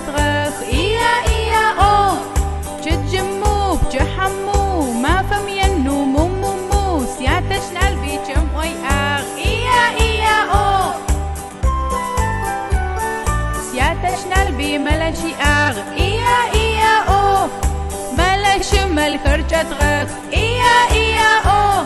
غخ إيا إيا أو تجمو بجحمو ما فم ينو مو مو مو سياتش نالبي جم وي أغ إيا إيا أو سياتش نالبي ملشي أغ إيا إيا أو ملش ملخرجت غخ إيا إيا أو